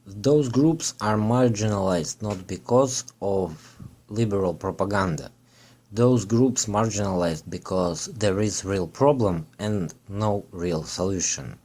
those groups are marginalized not because of liberal propaganda. Those groups marginalized because there is real problem and no real solution.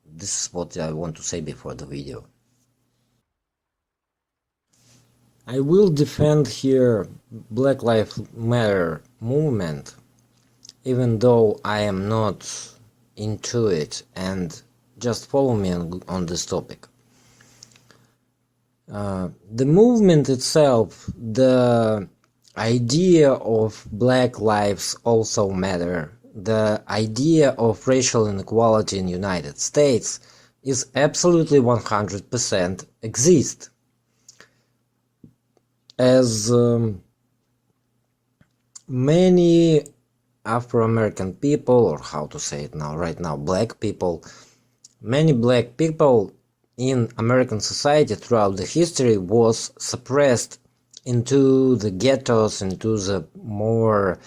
This is what I want to say before the video. I will defend here Black Lives Matter movement, even though I am not into it, and just follow me on this topic. The movement itself, the idea of Black Lives also matter, the idea of racial inequality in the United States is absolutely 100% exist. As many Afro-American people, or how to say it now, right now, black people, many black people in American society throughout the history was suppressed into the ghettos, into the more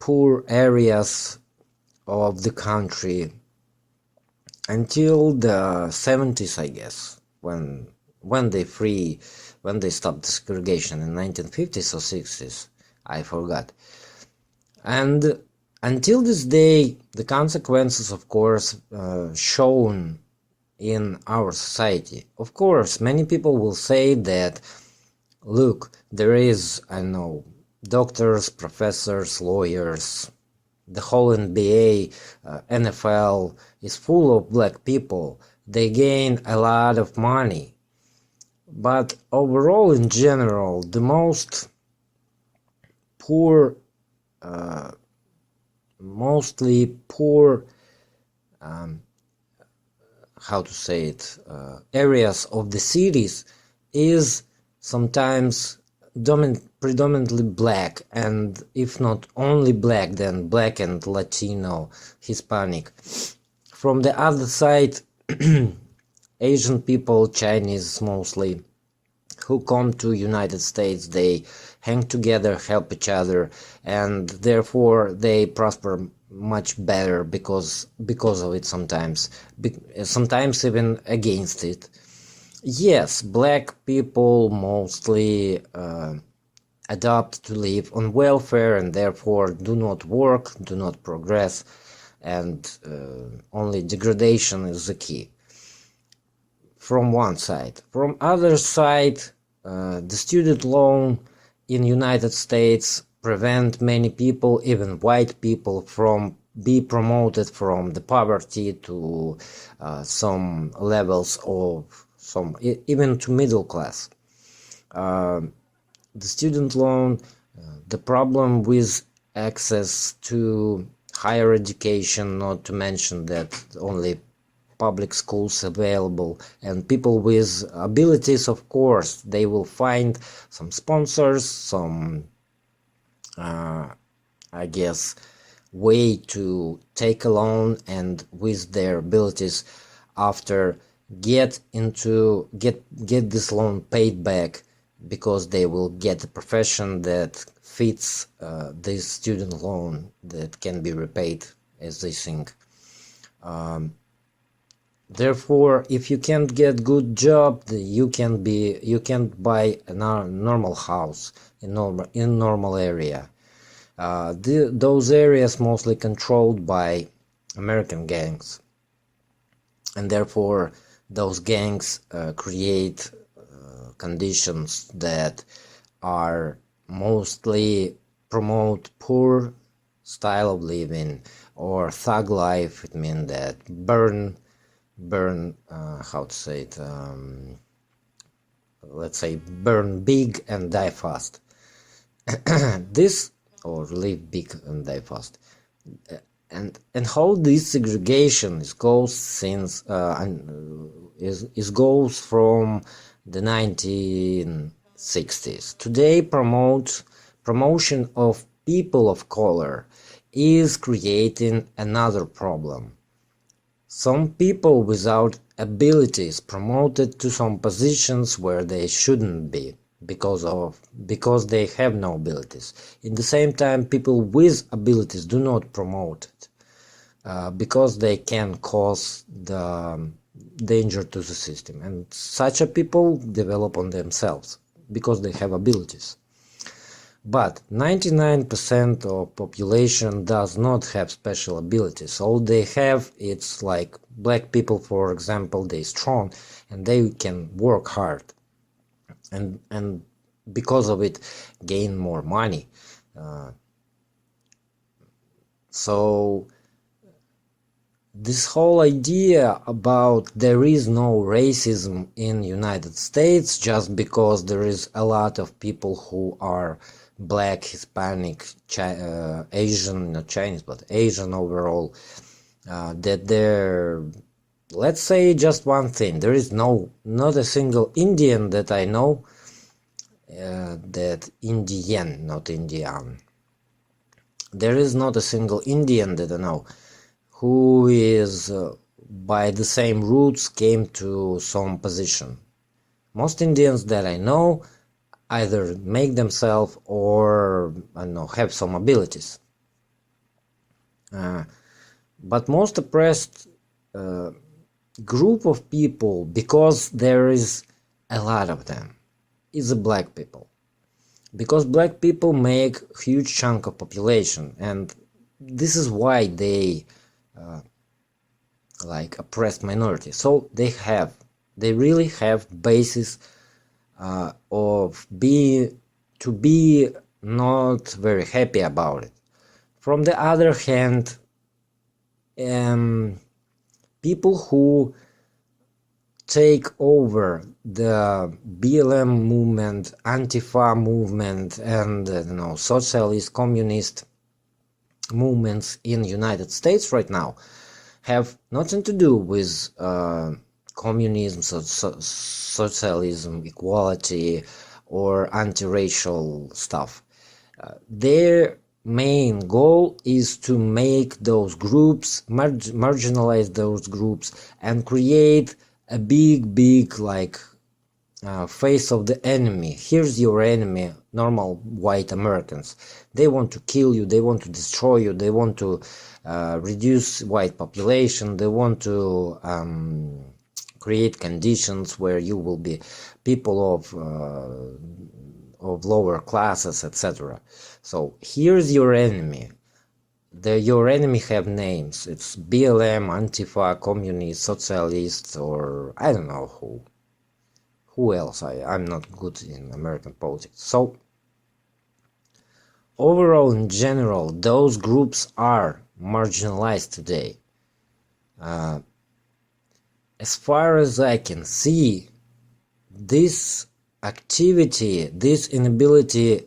poor areas of the country until the 70s, I guess, when they stopped the segregation in 1950s or 60s, I forgot. And until this day, the consequences, of course, shown in our society. Of course, many people will say that, look, there is, I know, doctors, professors, lawyers, the whole NBA, NFL is full of black people. They gain a lot of money. But overall, in general, the most poor, mostly poor, how to say it, areas of the cities is sometimes predominantly black, and if not only black, then black and Latino, Hispanic. From the other side, Asian people, Chinese mostly, who come to United States, they hang together, help each other, and therefore they prosper much better because of it sometimes even against it. Yes, black people mostly adopt to live on welfare and therefore do not work, do not progress, and only degradation is the key. From one side. From other side, the student loan in United States prevent many people, even white people, from be promoted from the poverty to some levels of even to middle class. The student loan, the problem with access to higher education, not to mention that only public schools available, and people with abilities, of course, they will find some sponsors, some I guess way to take a loan, and with their abilities after get this loan paid back, because they will get a profession that fits this student loan that can be repaid as they think. Therefore, if you can't get good job, you can't buy a normal house in normal area. Those areas mostly controlled by American gangs, and therefore those gangs create conditions that are mostly promote poor style of living or thug life. It means that burn how to say it, let's say burn big and die fast. This, or live big and die fast. And how this segregation goes since goes from the 1960s. Today promotion of people of color is creating another problem. Some people without abilities promoted to some positions where they shouldn't be because they have no abilities. In the same time, people with abilities do not promote it. because they can cause the danger to the system, and such a people develop on themselves because they have abilities. But 99% of population does not have special abilities. All they have, it's like black people, for example, they strong and they can work hard, and because of it gain more money. So this whole idea about there is no racism in United States just because there is a lot of people who are black, Hispanic, Asian, not Chinese, but Asian overall, that they're, let's say just one thing, there is not a single Indian that I know, that Indian, not Indian. There is not a single Indian that I know who is by the same roots came to some position. Most Indians that I know either make themselves or, I don't know, have some abilities. But most oppressed group of people, because there is a lot of them, is the black people. Because black people make a huge chunk of population, and this is why they like oppressed minority. So they really have basis of to be not very happy about it. From the other hand, people who take over the BLM movement, Antifa movement, and socialist, communist movements in United States right now have nothing to do with communism, socialism, equality, or anti-racial stuff. Their main goal is to make those groups, marginalize those groups, and create a big like face of the enemy. Here's your enemy, normal white Americans. They want to kill you, they want to destroy you, they want to reduce white population, they want to create conditions where you will be people of lower classes, etc. So here's your enemy. Your enemy have names. It's BLM, Antifa, communist, socialists, or I don't know who else. I'm not good in American politics. So overall, in general, those groups are marginalized today. As far as I can see, this activity, this inability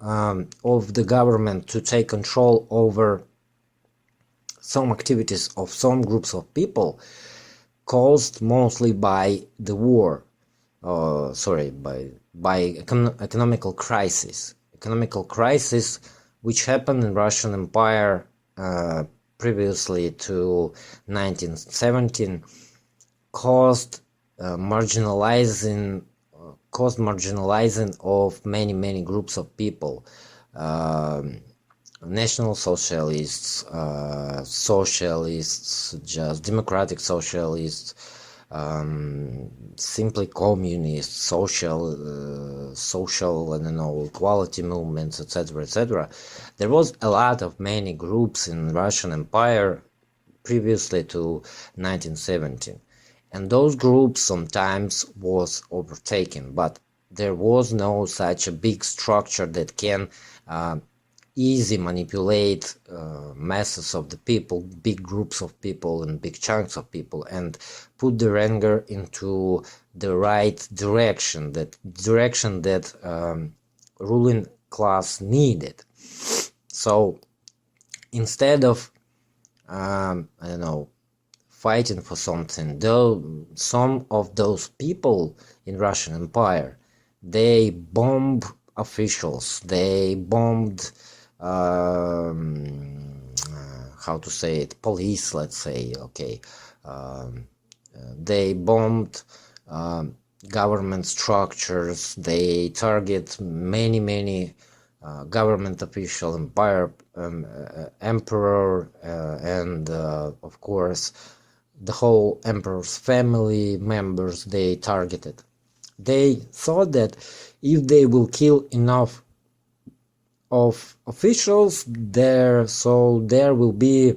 of the government to take control over some activities of some groups of people, caused mostly by the war, by economical crisis, which happened in Russian Empire previously to 1917, caused marginalizing of many groups of people, national socialists, socialists, just democratic socialists, simply communists, social, I don't know, equality movements, etc. There was a lot of many groups in Russian Empire previously to 1917. And those groups sometimes was overtaken, but there was no such a big structure that can easy manipulate masses of the people, big groups of people and big chunks of people, and put their anger into the right direction, that ruling class needed. So instead of I don't know, fighting for something, though some of those people in Russian Empire, they bombed officials, they bombed how to say it, police, let's say, okay, they bombed government structures, they target many government official, emperor, and of course the whole emperor's family members they targeted. They thought that if they will kill enough of officials there, so there will be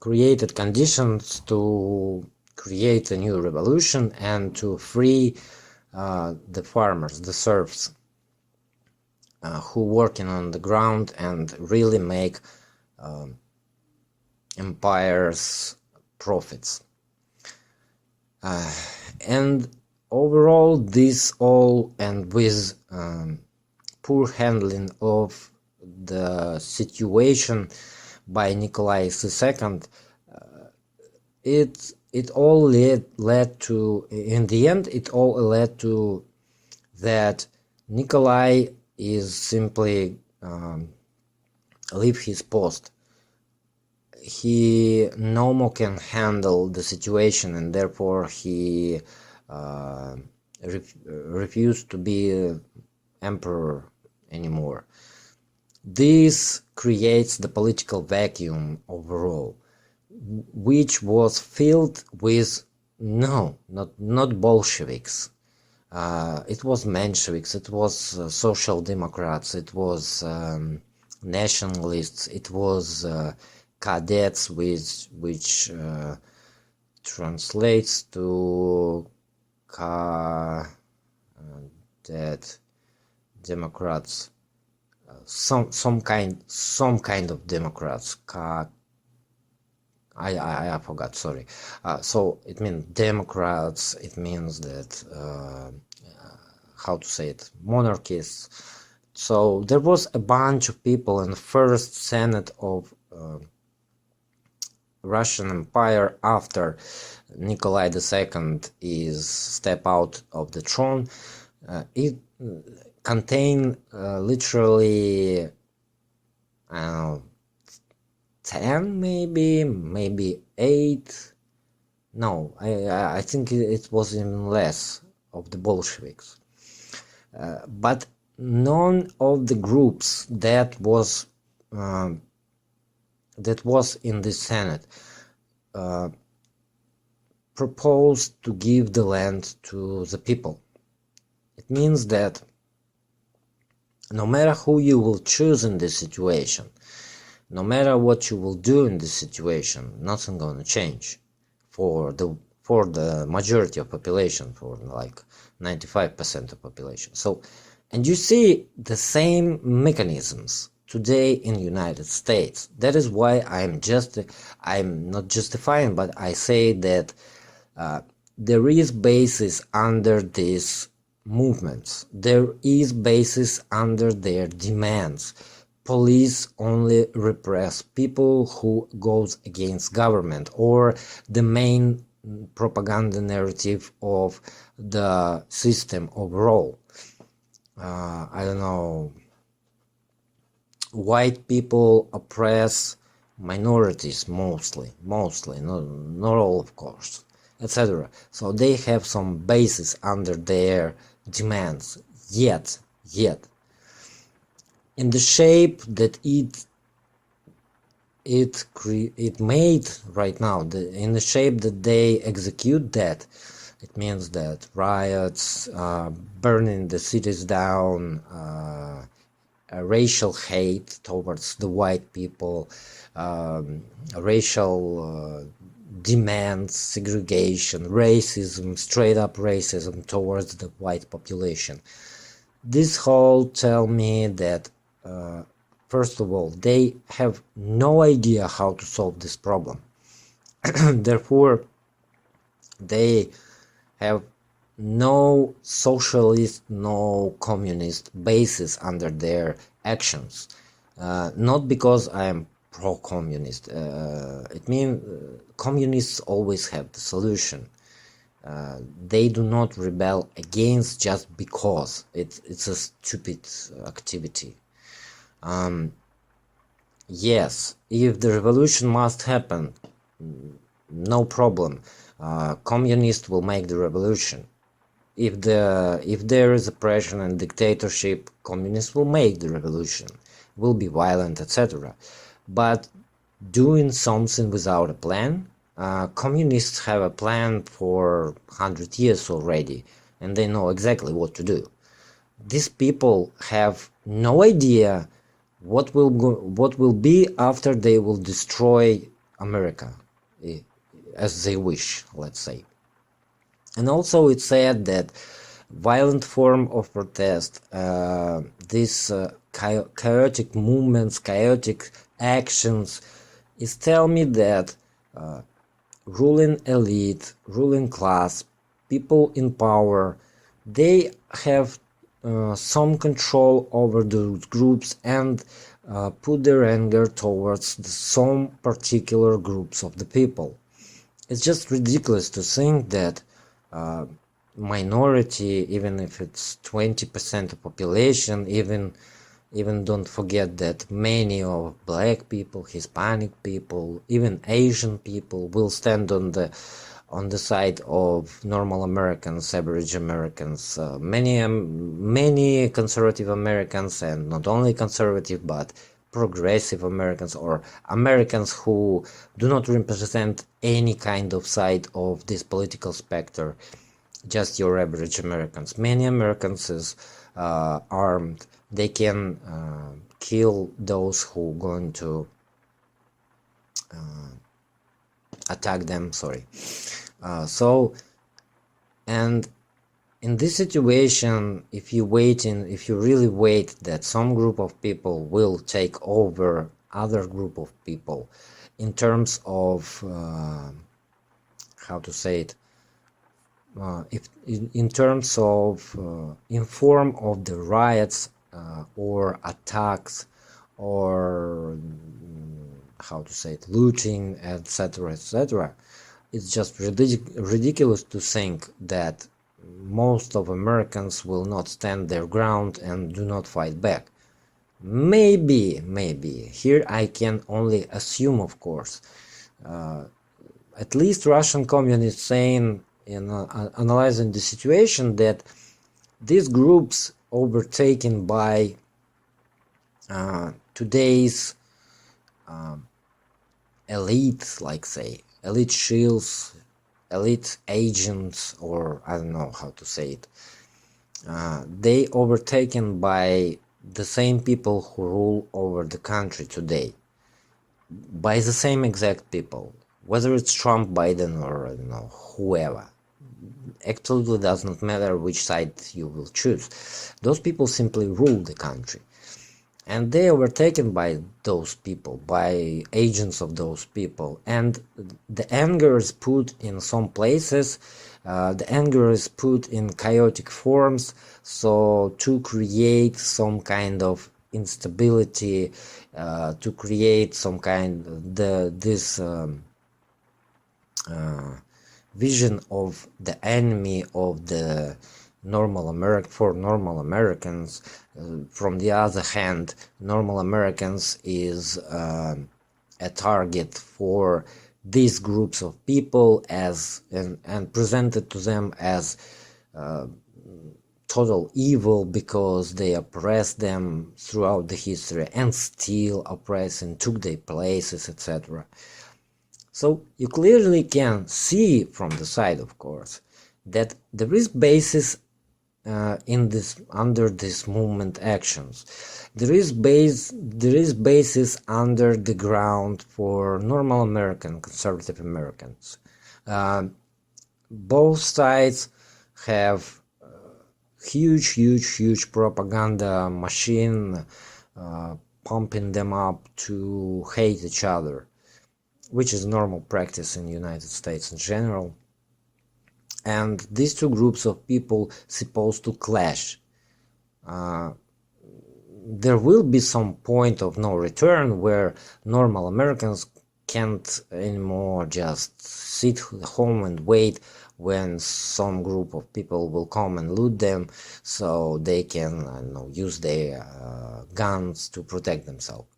created conditions to create a new revolution and to free the farmers, the serfs, who working on the ground and really make empires profits. And overall this all, and with poor handling of the situation by Nikolai II, it all led to, in the end, it all led to that Nikolai is simply leave his post. He no more can handle the situation, and therefore he refused to be emperor anymore. This creates the political vacuum overall, which was filled with not Bolsheviks. It was Mensheviks, it was Social Democrats, it was nationalists, it was cadets, which translates to cadet Democrats. Some kind of Democrats. I forgot. Sorry. So it means Democrats. It means that how to say it, monarchists. So there was a bunch of people in the first Senate of Russian Empire after Nikolai II is step out of the throne. It contain literally 10, maybe 8. No, I think it was even less of the Bolsheviks. But none of the groups that was in the Senate proposed to give the land to the people. It means that no matter who you will choose in this situation, no matter what you will do in this situation, nothing gonna change for the majority of population, for like 95% of population. So, and you see the same mechanisms today in United States. That is why I'm not justifying, but I say that there is basis under these movements. There is basis under their demands. Police only repress people who goes against government, or the main propaganda narrative of the system overall. I don't know, white people oppress minorities mostly, not all of course, etc. So they have some basis under their demands, yet in the shape that it made right now, in the shape that they execute that, it means that riots, burning the cities down, racial hate towards the white people, racial demands, segregation, racism, straight up racism towards the white population. This whole tell me that first of all, they have no idea how to solve this problem. Therefore, they have no socialist, no communist basis under their actions. Not because I am pro-communist. It means communists always have the solution. They do not rebel against just because it's a stupid activity. Yes, if the revolution must happen, no problem. Communists will make the revolution. if there is oppression and dictatorship, communists will make the revolution, will be violent, etc. But doing something without a plan, communists have a plan for 100 years already, and they know exactly what to do. These people have no idea what will be after they will destroy America, as they wish, let's say. And also it's said that violent form of protest, these chaotic movements, chaotic actions, is tell me that ruling elite, ruling class, people in power, they have some control over those groups and put their anger towards some particular groups of the people. It's just ridiculous to think that minority, even if it's 20% of population, even don't forget that many of black people, Hispanic people, even Asian people will stand on the side of normal Americans, average Americans, many conservative Americans, and not only conservative but progressive Americans, or Americans who do not represent any kind of side of this political spectrum, just your average Americans. Many Americans is armed. They can kill those who going to attack them, sorry. And in this situation, if you really wait that some group of people will take over other group of people in terms of how to say it, if in terms of in form of the riots or attacks, or how to say it, looting, etc., etc., it's just ridiculous to think that most of Americans will not stand their ground and do not fight back. Maybe here I can only assume, of course. At least Russian communists saying in analyzing the situation that these groups overtaken by today's elite, like say elite shields, elite agents, or I don't know how to say it, they overtaken by the same people who rule over the country today, by the same exact people, whether it's Trump, Biden, or I don't know, whoever. Absolutely does not matter which side you will choose. Those people simply rule the country, and they are overtaken by those people, by agents of those people, and the anger is put in some places, the anger is put in chaotic forms, so to create some kind of instability, to create some kind of this vision of the enemy of the normal normal Americans. From the other hand, normal Americans is a target for these groups of people and presented to them as total evil because they oppressed them throughout the history and still oppress and took their places, etc. So you clearly can see from the side, of course, that there is basis in this, under this movement actions. There is basis under the ground for normal American, conservative Americans. Both sides have huge propaganda machine pumping them up to hate each other, which is normal practice in the United States in general. And these two groups of people supposed to clash. There will be some point of no return where normal Americans can't anymore just sit home and wait when some group of people will come and loot them, so they can, I don't know, use their guns to protect themselves.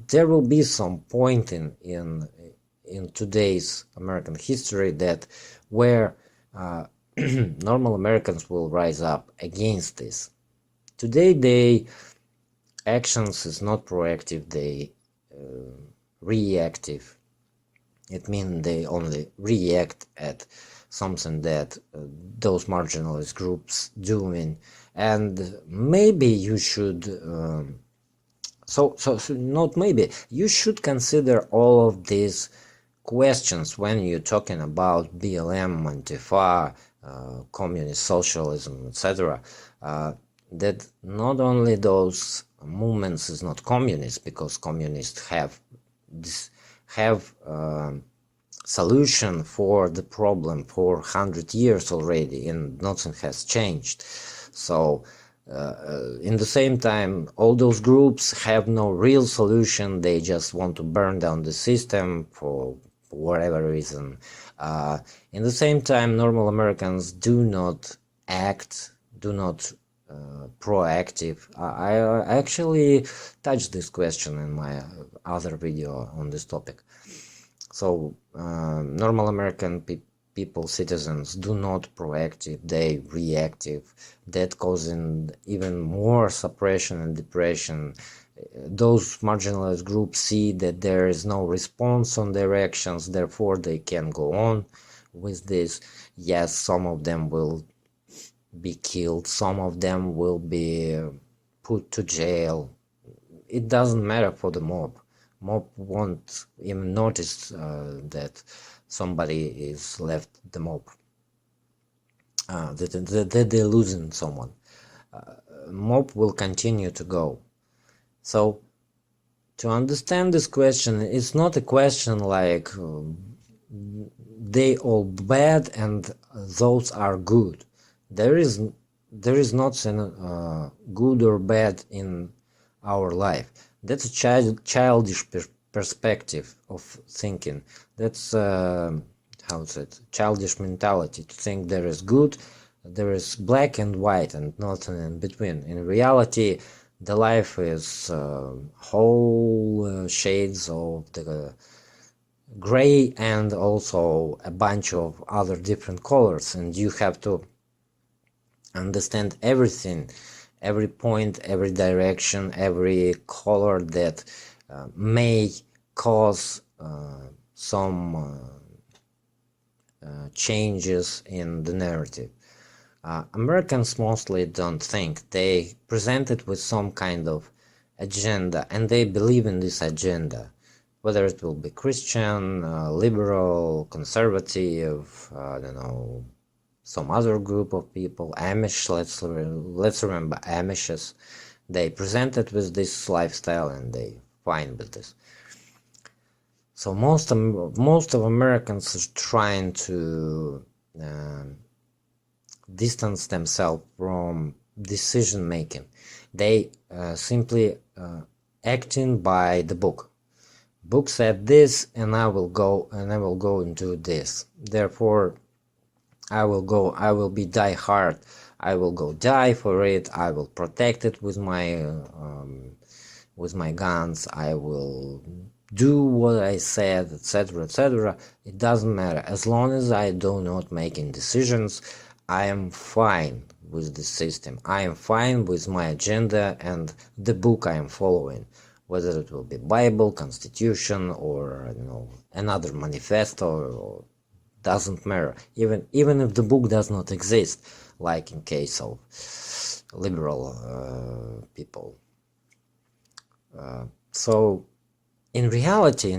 There will be some point in today's American history that where normal Americans will rise up against this. Today, they actions is not proactive, they reactive. It means they only react at something that those marginalized groups doing, and maybe you should so not maybe, you should consider all of these questions when you're talking about BLM, Antifa, communist socialism, etc. That not only those movements is not communist, because communists have this solution for the problem for 100 years already, and nothing has changed. So in the same time, all those groups have no real solution. They just want to burn down the system for whatever reason. In the same time, normal Americans do not act, do not proactive. I actually touched this question in my other video on this topic. So normal American people, citizens, do not proactive, they reactive. That causing even more suppression and depression. Those marginalized groups see that there is no response on their actions, therefore they can go on with this. Yes, some of them will be killed, some of them will be put to jail. It doesn't matter for the mob. Mob won't even notice that somebody is left the mob, that they're losing someone. Mob will continue to go. So to understand this question, it's not a question like they all bad and those are good. There is nothing good or bad in our life. That's a childish perspective of thinking. That's childish mentality, to think there is good, there is black and white and nothing in between. In reality, the life is whole shades of the gray and also a bunch of other different colors, and you have to understand everything, every point, every direction, every color that may cause some changes in the narrative. Americans mostly don't think. They present it with some kind of agenda, and they believe in this agenda, whether it will be Christian, liberal, conservative, I don't know, some other group of people, Amish. Let's remember Amishes. They present it with this lifestyle, and they fine with this. So most of Americans are trying to distance themselves from decision making. They simply acting by the book. Book said this, and I will go and do this. Therefore, I will be die hard. I will go die for it. I will protect it with my guns. I will do what I said, etc., etc. It doesn't matter. As long as I do not making decisions, I am fine with the system. I am fine with my agenda and the book I am following. Whether it will be Bible, Constitution, or I don't know, another manifesto, or doesn't matter. Even if the book does not exist, like in case of liberal people. So in reality,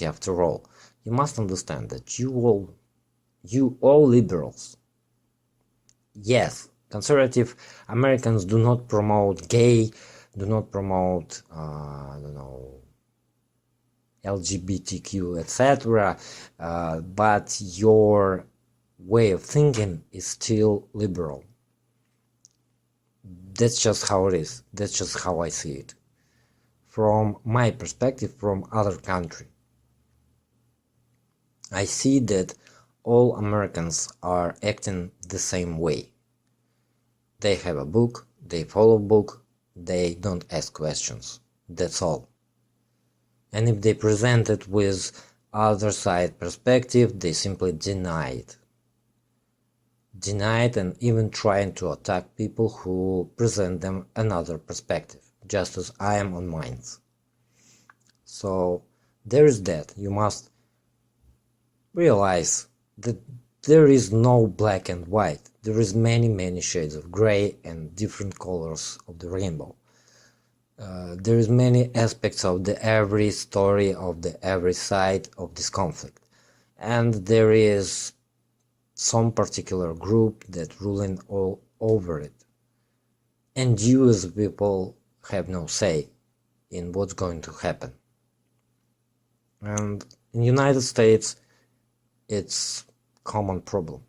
after all, you must understand that you all liberals. Yes, conservative Americans do not promote gay, do not promote I don't know, LGBTQ, etc. But your way of thinking is still liberal. That's just how it is. That's just how I see it. From my perspective, from other country, I see that all Americans are acting the same way. They have a book, they follow book, they don't ask questions. That's all. And if they present it with other side perspective, they simply deny it. denied and even trying to attack people who present them another perspective, just as I am on mine. So there is that. You must realize that there is no black and white. There is many shades of gray and different colors of the rainbow. There is many aspects of the every story of the every side of this conflict, and there is some particular group that ruling all over it, and you as people have no say in what's going to happen. And in the United States it's common problem.